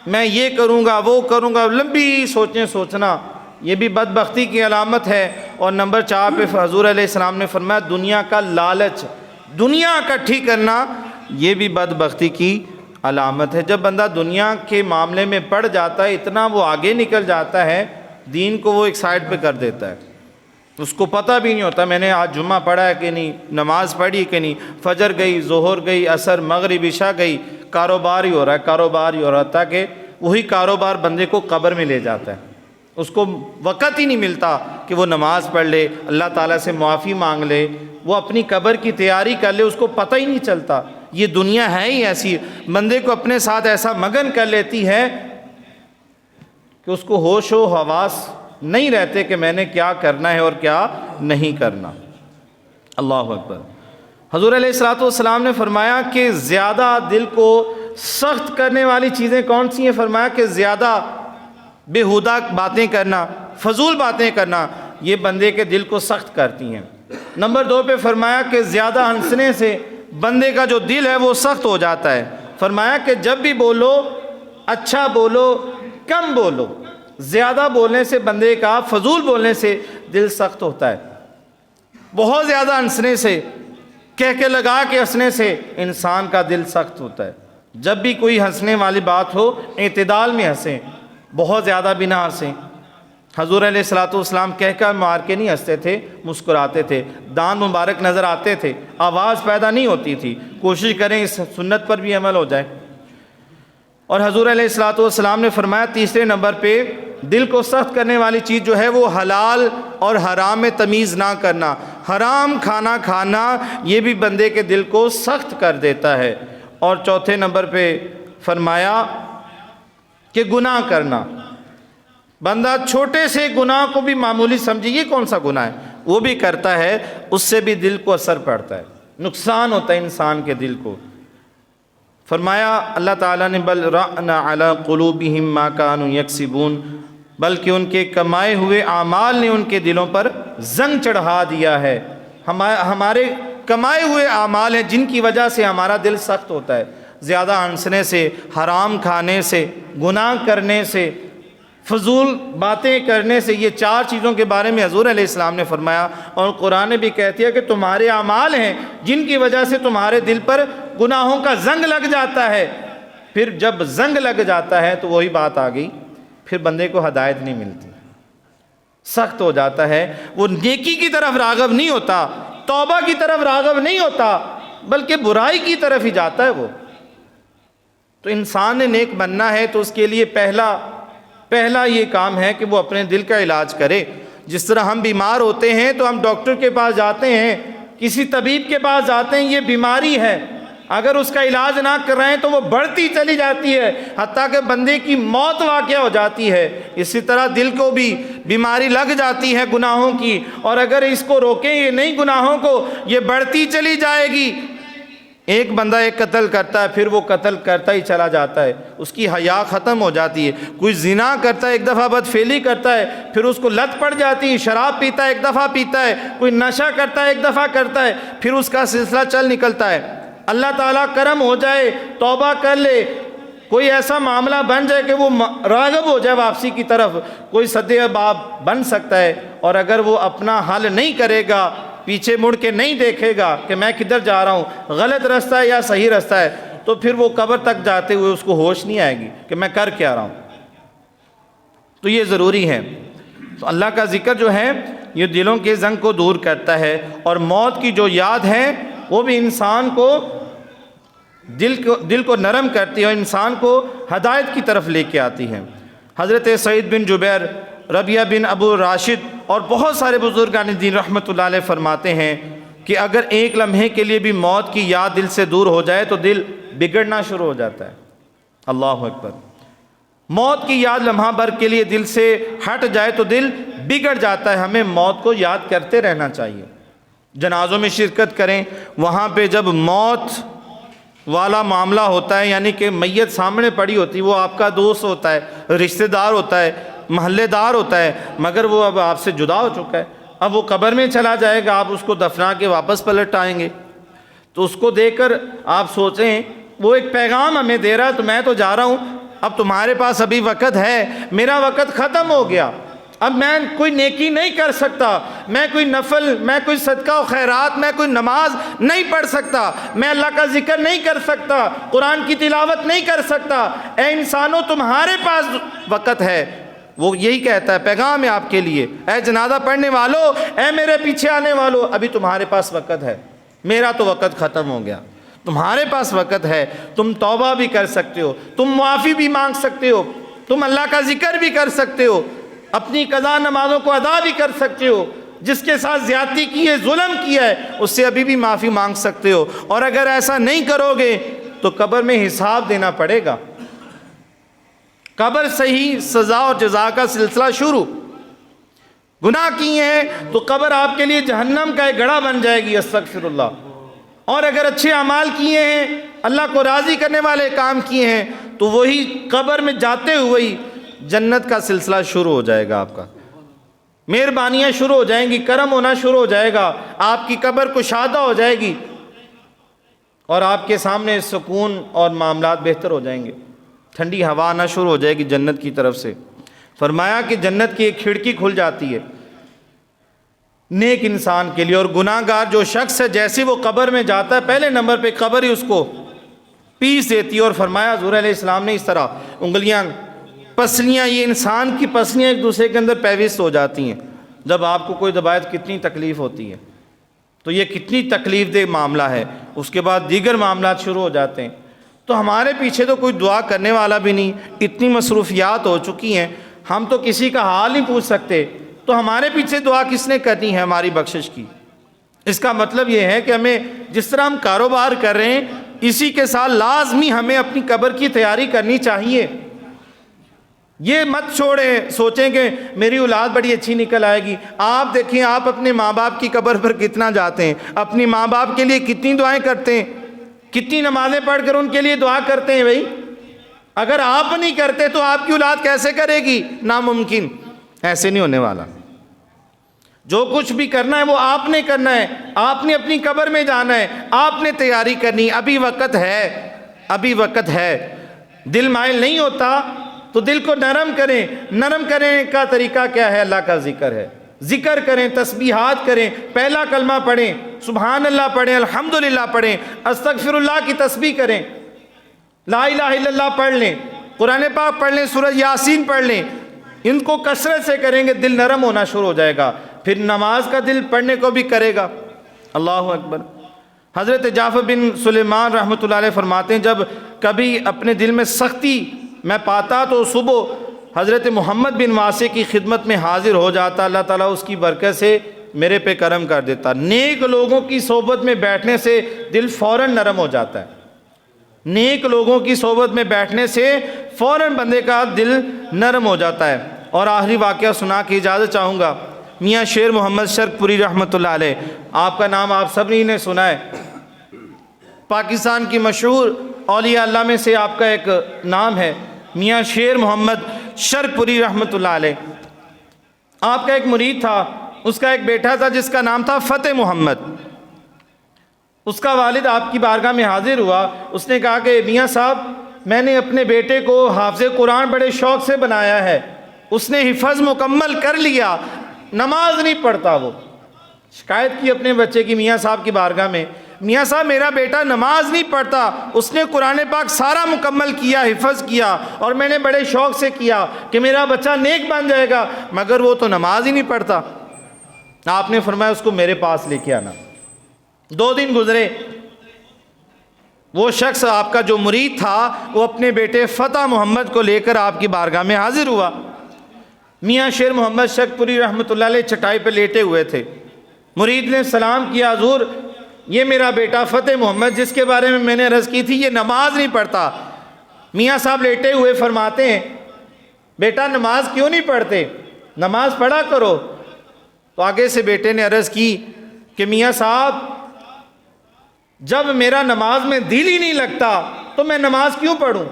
میں یہ کروں گا وہ کروں گا، لمبی سوچیں سوچنا، یہ بھی بدبختی کی علامت ہے۔ اور نمبر 4 پہ حضور علیہ السلام نے فرمایا دنیا کا لالچ، دنیا اکٹھی کرنا، یہ بھی بدبختی کی علامت ہے۔ جب بندہ دنیا کے معاملے میں پڑ جاتا ہے، اتنا وہ آگے نکل جاتا ہے، دین کو وہ ایک سائڈ پہ کر دیتا ہے، اس کو پتہ بھی نہیں ہوتا میں نے آج جمعہ پڑھا ہے کہ نہیں، نماز پڑھی کہ نہیں، فجر گئی، ظہر گئی، عصر، مغرب، عشاء گئی، کاروبار ہی ہو رہا ہے، کاروبار ہی ہو رہا ہے، تاکہ وہی کاروبار بندے کو قبر میں لے جاتا ہے۔ اس کو وقت ہی نہیں ملتا کہ وہ نماز پڑھ لے، اللہ تعالیٰ سے معافی مانگ لے، وہ اپنی قبر کی تیاری کر لے، اس کو پتہ ہی نہیں چلتا۔ یہ دنیا ہے ہی ایسی، بندے کو اپنے ساتھ ایسا مگن کر لیتی ہے کہ اس کو ہوش و حواس نہیں رہتے کہ میں نے کیا کرنا ہے اور کیا نہیں کرنا۔ اللہ اکبر۔ حضور علیہ الصلوۃ والسلام نے فرمایا کہ زیادہ دل کو سخت کرنے والی چیزیں کون سی ہیں؟ فرمایا کہ زیادہ بیہودہ باتیں کرنا، فضول باتیں کرنا، یہ بندے کے دل کو سخت کرتی ہیں۔ نمبر 2 پہ فرمایا کہ زیادہ ہنسنے سے بندے کا جو دل ہے وہ سخت ہو جاتا ہے۔ فرمایا کہ جب بھی بولو اچھا بولو، کم بولو، زیادہ بولنے سے بندے کا، فضول بولنے سے دل سخت ہوتا ہے۔ بہت زیادہ ہنسنے سے، کہہ لگا کے ہنسنے سے انسان کا دل سخت ہوتا ہے۔ جب بھی کوئی ہنسنے والی بات ہو اعتدال میں ہنسیں، بہت زیادہ بھی نہ ہنسیں۔ حضور علیہ الصلوۃ والسلام کہہ مار کے نہیں ہنستے تھے، مسکراتے تھے، دانت مبارک نظر آتے تھے، آواز پیدا نہیں ہوتی تھی۔ کوشش کریں اس سنت پر بھی عمل ہو جائے۔ اور حضور علیہ الصلوۃ والسلام نے فرمایا تیسرے نمبر پہ دل کو سخت کرنے والی چیز جو ہے وہ حلال اور حرام میں تمیز نہ کرنا، حرام کھانا کھانا، یہ بھی بندے کے دل کو سخت کر دیتا ہے۔ اور چوتھے نمبر پہ فرمایا کہ گناہ کرنا، بندہ چھوٹے سے گناہ کو بھی معمولی سمجھے، یہ کون سا گناہ ہے، وہ بھی کرتا ہے، اس سے بھی دل کو اثر پڑتا ہے، نقصان ہوتا ہے انسان کے دل کو۔ فرمایا اللہ تعالیٰ نے بل رأنا علی قلوبہم ما کانوا یکسبون، بلکہ ان کے کمائے ہوئے اعمال نے ان کے دلوں پر زنگ چڑھا دیا ہے۔ ہمارے کمائے ہوئے اعمال ہیں جن کی وجہ سے ہمارا دل سخت ہوتا ہے، زیادہ ہنسنے سے، حرام کھانے سے، گناہ کرنے سے، فضول باتیں کرنے سے۔ یہ 4 چیزوں کے بارے میں حضور علیہ السلام نے فرمایا، اور قرآن بھی کہتی ہے کہ تمہارے اعمال ہیں جن کی وجہ سے تمہارے دل پر گناہوں کا زنگ لگ جاتا ہے۔ پھر جب زنگ لگ جاتا ہے تو وہی بات آ گئی، پھر بندے کو ہدایت نہیں ملتی، سخت ہو جاتا ہے، وہ نیکی کی طرف راغب نہیں ہوتا، توبہ کی طرف راغب نہیں ہوتا، بلکہ برائی کی طرف ہی جاتا ہے وہ۔ تو انسان نے نیک بننا ہے تو اس کے لیے پہلا یہ کام ہے کہ وہ اپنے دل کا علاج کرے۔ جس طرح ہم بیمار ہوتے ہیں تو ہم ڈاکٹر کے پاس جاتے ہیں کسی طبیب کے پاس جاتے ہیں، یہ بیماری ہے، اگر اس کا علاج نہ کر رہے ہیں تو وہ بڑھتی چلی جاتی ہے، حتیٰ کہ بندے کی موت واقع ہو جاتی ہے۔ اسی طرح دل کو بھی بیماری لگ جاتی ہے گناہوں کی، اور اگر اس کو روکیں یہ نہیں گناہوں کو، یہ بڑھتی چلی جائے گی۔ ایک بندہ ایک قتل کرتا ہے، پھر وہ قتل کرتا ہی چلا جاتا ہے، اس کی حیا ختم ہو جاتی ہے۔ کوئی زنا کرتا ہے، ایک دفعہ بدفعلی کرتا ہے، پھر اس کو لت پڑ جاتی ہے، شراب پیتا ہے ایک دفعہ پیتا ہے، کوئی نشہ کرتا ہے ایک دفعہ کرتا ہے، پھر اس کا سلسلہ چل نکلتا ہے۔ اللہ تعالیٰ کرم ہو جائے، توبہ کر لے، کوئی ایسا معاملہ بن جائے کہ وہ راغب ہو جائے واپسی کی طرف، کوئی سد باب بن سکتا ہے۔ اور اگر وہ اپنا حل نہیں کرے گا، پیچھے مڑ کے نہیں دیکھے گا کہ میں کدھر جا رہا ہوں، غلط رستہ ہے یا صحیح رستہ ہے، تو پھر وہ قبر تک جاتے ہوئے اس کو ہوش نہیں آئے گی کہ میں کر کیا رہا ہوں۔ تو یہ ضروری ہے۔ تو اللہ کا ذکر جو ہے یہ دلوں کے زنگ کو دور کرتا ہے، اور موت کی جو یاد ہے وہ بھی انسان کو دل کو نرم کرتی ہے اور انسان کو ہدایت کی طرف لے کے آتی ہے۔ حضرت سعید بن جبیر، ربیہ بن ابو راشد اور بہت سارے بزرگان دین رحمۃ اللہ علیہ فرماتے ہیں کہ اگر ایک لمحے کے لیے بھی موت کی یاد دل سے دور ہو جائے تو دل بگڑنا شروع ہو جاتا ہے۔ اللہ اکبر۔ موت کی یاد لمحہ بھر کے لیے دل سے ہٹ جائے تو دل بگڑ جاتا ہے۔ ہمیں موت کو یاد کرتے رہنا چاہیے۔ جنازوں میں شرکت کریں، وہاں پہ جب موت والا معاملہ ہوتا ہے، یعنی کہ میت سامنے پڑی ہوتی ہے، وہ آپ کا دوست ہوتا ہے، رشتہ دار ہوتا ہے، محلے دار ہوتا ہے، مگر وہ اب آپ سے جدا ہو چکا ہے، اب وہ قبر میں چلا جائے گا، آپ اس کو دفنا کے واپس پلٹ آئیں گے، تو اس کو دیکھ کر آپ سوچیں وہ ایک پیغام ہمیں دے رہا ہے، تو میں تو جا رہا ہوں، اب تمہارے پاس ابھی وقت ہے، میرا وقت ختم ہو گیا، اب میں کوئی نیکی نہیں کر سکتا، میں کوئی نفل، میں کوئی صدقہ و خیرات، میں کوئی نماز نہیں پڑھ سکتا، میں اللہ کا ذکر نہیں کر سکتا، قرآن کی تلاوت نہیں کر سکتا۔ اے انسانوں تمہارے پاس وقت ہے۔ وہ یہی کہتا ہے، پیغام ہے آپ کے لیے، اے جنازہ پڑھنے والو، اے میرے پیچھے آنے والو، ابھی تمہارے پاس وقت ہے، میرا تو وقت ختم ہو گیا، تمہارے پاس وقت ہے، تم توبہ بھی کر سکتے ہو، تم معافی بھی مانگ سکتے ہو، تم اللہ کا ذکر بھی کر سکتے ہو، اپنی قضا نمازوں کو ادا بھی کر سکتے ہو، جس کے ساتھ زیادتی کی ہے، ظلم کیا ہے، اس سے ابھی بھی معافی مانگ سکتے ہو، اور اگر ایسا نہیں کرو گے تو قبر میں حساب دینا پڑے گا، قبر سے ہی سزا اور جزا کا سلسلہ شروع۔ گناہ کیے ہیں تو قبر آپ کے لیے جہنم کا ایک گڑھا بن جائے گی، استغفر اللہ، اور اگر اچھے اعمال کیے ہیں، اللہ کو راضی کرنے والے کام کیے ہیں، تو وہی قبر میں جاتے ہوئے ہی جنت کا سلسلہ شروع ہو جائے گا، آپ کا مہربانیاں شروع ہو جائیں گی، کرم ہونا شروع ہو جائے گا، آپ کی قبر کشادہ ہو جائے گی، اور آپ کے سامنے سکون اور معاملات بہتر ہو جائیں گے، ٹھنڈی ہوا آنا شروع ہو جائے گی جنت کی طرف سے۔ فرمایا کہ جنت کی ایک کھڑکی کھل جاتی ہے نیک انسان کے لیے، اور گناہ گار جو شخص ہے جیسے وہ قبر میں جاتا ہے، پہلے نمبر پہ قبر ہی اس کو پیس دیتی ہے، اور فرمایا حضور علیہ السلام نے اس طرح انگلیاں، پسلیاں، یہ انسان کی پسلیاں ایک دوسرے کے اندر پیوست ہو جاتی ہیں، جب آپ کو کوئی دبائے کتنی تکلیف ہوتی ہے، تو یہ کتنی تکلیف دہ معاملہ ہے۔ اس کے بعد دیگر معاملات شروع ہو جاتے ہیں، تو ہمارے پیچھے تو کوئی دعا کرنے والا بھی نہیں، اتنی مصروفیات ہو چکی ہیں، ہم تو کسی کا حال نہیں پوچھ سکتے، تو ہمارے پیچھے دعا کس نے کرنی ہے ہماری بخشش کی؟ اس کا مطلب یہ ہے کہ ہمیں جس طرح ہم کاروبار کر رہے ہیں، اسی کے ساتھ لازمی ہمیں اپنی قبر کی تیاری کرنی چاہیے۔ یہ مت چھوڑیں سوچیں کہ میری اولاد بڑی اچھی نکل آئے گی۔ آپ دیکھیں آپ اپنے ماں باپ کی قبر پر کتنا جاتے ہیں، اپنی ماں باپ کے لیے کتنی دعائیں کرتے ہیں، کتنی نمازیں پڑھ کر ان کے لیے دعا کرتے ہیں۔ بھائی اگر آپ نہیں کرتے تو آپ کی اولاد کیسے کرے گی؟ ناممکن، ایسے نہیں ہونے والا۔ جو کچھ بھی کرنا ہے وہ آپ نے کرنا ہے، آپ نے اپنی قبر میں جانا ہے، آپ نے تیاری کرنی، ابھی وقت ہے، ابھی وقت ہے۔ دل مائل نہیں ہوتا تو دل کو نرم کریں۔ نرم کرنے کا طریقہ کیا ہے؟ اللہ کا ذکر ہے، ذکر کریں، تسبیحات کریں، پہلا کلمہ پڑھیں، سبحان اللہ پڑھیں، الحمدللہ پڑھیں، استغفر اللہ کی تسبیح کریں، لا الہ الا اللہ پڑھ لیں، قرآن پاک پڑھ لیں، سورہ یاسین پڑھ لیں۔ ان کو کثرت سے کریں گے دل نرم ہونا شروع ہو جائے گا، پھر نماز کا دل پڑھنے کو بھی کرے گا۔ اللہ اکبر۔ حضرت جعفر بن سلیمان رحمۃ اللہ علیہ فرماتے ہیں، جب کبھی اپنے دل میں سختی میں پاتا تو صبح حضرت محمد بن واسع کی خدمت میں حاضر ہو جاتا، اللہ تعالیٰ اس کی برکت سے میرے پہ کرم کر دیتا۔ نیک لوگوں کی صحبت میں بیٹھنے سے دل فوراً نرم ہو جاتا ہے، نیک لوگوں کی صحبت میں بیٹھنے سے فوراً بندے کا دل نرم ہو جاتا ہے۔ اور آخری واقعہ سنا کے اجازت چاہوں گا۔ میاں شیر محمد شرق پوری رحمۃ اللہ علیہ، آپ کا نام آپ سبھی نے سنا ہے، پاکستان کی مشہور اولیاء اللہ میں سے آپ کا ایک نام ہے میاں شیر محمد شرق پوری رحمۃ اللہ علیہ۔ آپ کا ایک مرید تھا، اس کا ایک بیٹا تھا جس کا نام تھا فتح محمد۔ اس کا والد آپ کی بارگاہ میں حاضر ہوا، اس نے کہا کہ میاں صاحب میں نے اپنے بیٹے کو حافظ قرآن بڑے شوق سے بنایا ہے، اس نے حفظ مکمل کر لیا، نماز نہیں پڑھتا۔ وہ شکایت کی اپنے بچے کی میاں صاحب کی بارگاہ میں، میاں صاحب میرا بیٹا نماز نہیں پڑھتا، اس نے قرآن پاک سارا مکمل کیا، حفظ کیا، اور میں نے بڑے شوق سے کیا کہ میرا بچہ نیک بن جائے گا، مگر وہ تو نماز ہی نہیں پڑھتا۔ آپ نے فرمایا اس کو میرے پاس لے کے آنا۔ 2 دن گزرے، وہ شخص آپ کا جو مرید تھا وہ اپنے بیٹے فتح محمد کو لے کر آپ کی بارگاہ میں حاضر ہوا۔ میاں شیر محمد شرق پوری رحمۃ اللہ علیہ چٹائی پہ لیٹے ہوئے تھے۔ مرید نے سلام کیا، حضور یہ میرا بیٹا فتح محمد جس کے بارے میں نے عرض کی تھی یہ نماز نہیں پڑھتا۔ میاں صاحب لیٹے ہوئے فرماتے ہیں بیٹا نماز کیوں نہیں پڑھتے، نماز پڑھا کرو۔ تو آگے سے بیٹے نے عرض کی کہ میاں صاحب جب میرا نماز میں دل ہی نہیں لگتا تو میں نماز کیوں پڑھوں،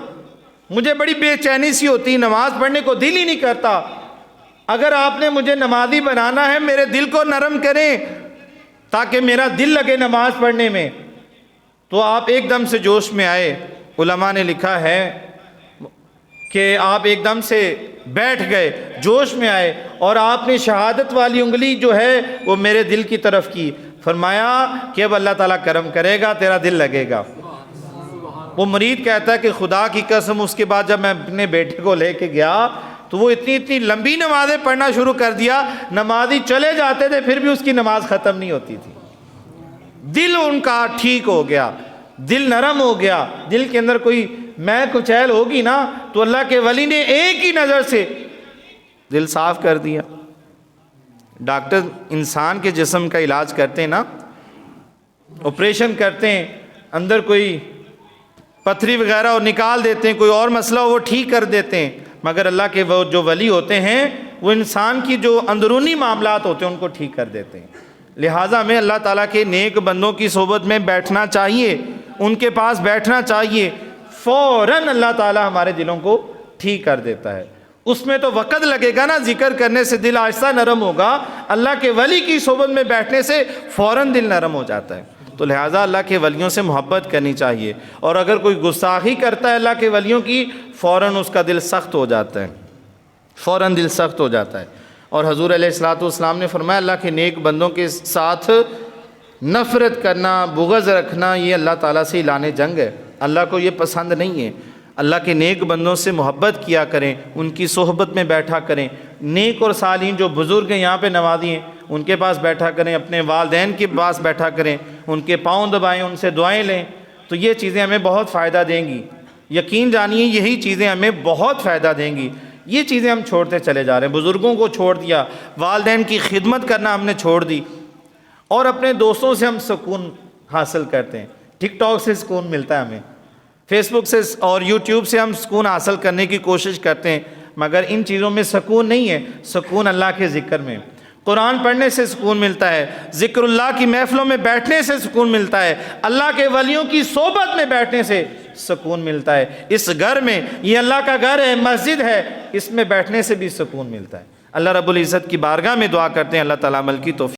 مجھے بڑی بے چینی سی ہوتی، نماز پڑھنے کو دل ہی نہیں کرتا۔ اگر آپ نے مجھے نمازی بنانا ہے میرے دل کو نرم کریں تاکہ میرا دل لگے نماز پڑھنے میں۔ تو آپ ایک دم سے جوش میں آئے، علماء نے لکھا ہے کہ آپ ایک دم سے بیٹھ گئے، جوش میں آئے، اور آپ نے شہادت والی انگلی جو ہے وہ میرے دل کی طرف کی، فرمایا کہ اب اللہ تعالیٰ کرم کرے گا، تیرا دل لگے گا۔ وہ مرید کہتا ہے کہ خدا کی قسم اس کے بعد جب میں اپنے بیٹے کو لے کے گیا تو وہ اتنی لمبی نمازیں پڑھنا شروع کر دیا، نمازی چلے جاتے تھے پھر بھی اس کی نماز ختم نہیں ہوتی تھی۔ دل ان کا ٹھیک ہو گیا، دل نرم ہو گیا، دل کے اندر کوئی میں کچیل ہوگی نا تو اللہ کے ولی نے ایک ہی نظر سے دل صاف کر دیا۔ ڈاکٹر انسان کے جسم کا علاج کرتے ہیں نا، آپریشن کرتے ہیں، اندر کوئی پتھری وغیرہ اور نکال دیتے ہیں، کوئی اور مسئلہ ہو وہ ٹھیک کر دیتے ہیں، مگر اللہ کے وہ جو ولی ہوتے ہیں وہ انسان کی جو اندرونی معاملات ہوتے ہیں ان کو ٹھیک کر دیتے ہیں۔ لہٰذا ہمیں اللہ تعالیٰ کے نیک بندوں کی صحبت میں بیٹھنا چاہیے، ان کے پاس بیٹھنا چاہیے، فوراً اللہ تعالیٰ ہمارے دلوں کو ٹھیک کر دیتا ہے۔ اس میں تو وقت لگے گا نا، ذکر کرنے سے دل آہستہ نرم ہوگا، اللہ کے ولی کی صحبت میں بیٹھنے سے فوراً دل نرم ہو جاتا ہے۔ تو لہٰذا اللہ کے ولیوں سے محبت کرنی چاہیے، اور اگر کوئی گستاخی کرتا ہے اللہ کے ولیوں کی فوراً اس کا دل سخت ہو جاتا ہے، فوراً دل سخت ہو جاتا ہے۔ اور حضور علیہ الصلوۃ والسلام نے فرمایا اللہ کے نیک بندوں کے ساتھ نفرت کرنا، بغض رکھنا یہ اللہ تعالیٰ سے اعلان جنگ ہے، اللہ کو یہ پسند نہیں ہے۔ اللہ کے نیک بندوں سے محبت کیا کریں، ان کی صحبت میں بیٹھا کریں، نیک اور صالحین جو بزرگ ہیں یہاں پہ نوازی ہیں ان کے پاس بیٹھا کریں، اپنے والدین کے پاس بیٹھا کریں، ان کے پاؤں دبائیں، ان سے دعائیں لیں، تو یہ چیزیں ہمیں بہت فائدہ دیں گی۔ یقین جانیے یہی چیزیں ہمیں بہت فائدہ دیں گی۔ یہ چیزیں ہم چھوڑتے چلے جا رہے ہیں، بزرگوں کو چھوڑ دیا، والدین کی خدمت کرنا ہم نے چھوڑ دی، اور اپنے دوستوں سے ہم سکون حاصل کرتے ہیں۔ ٹک ٹاک سے سکون ملتا ہے ہمیں، فیس بک سے اور یوٹیوب سے ہم سکون حاصل کرنے کی کوشش کرتے ہیں، مگر ان چیزوں میں سکون نہیں ہے۔ سکون اللہ کے ذکر میں، قرآن پڑھنے سے سکون ملتا ہے، ذکر اللہ کی محفلوں میں بیٹھنے سے سکون ملتا ہے، اللہ کے ولیوں کی صحبت میں بیٹھنے سے سکون ملتا ہے۔ اس گھر میں، یہ اللہ کا گھر ہے، مسجد ہے، اس میں بیٹھنے سے بھی سکون ملتا ہے۔ اللہ رب العزت کی بارگاہ میں دعا کرتے ہیں اللہ تعالیٰ عمل کی توفیق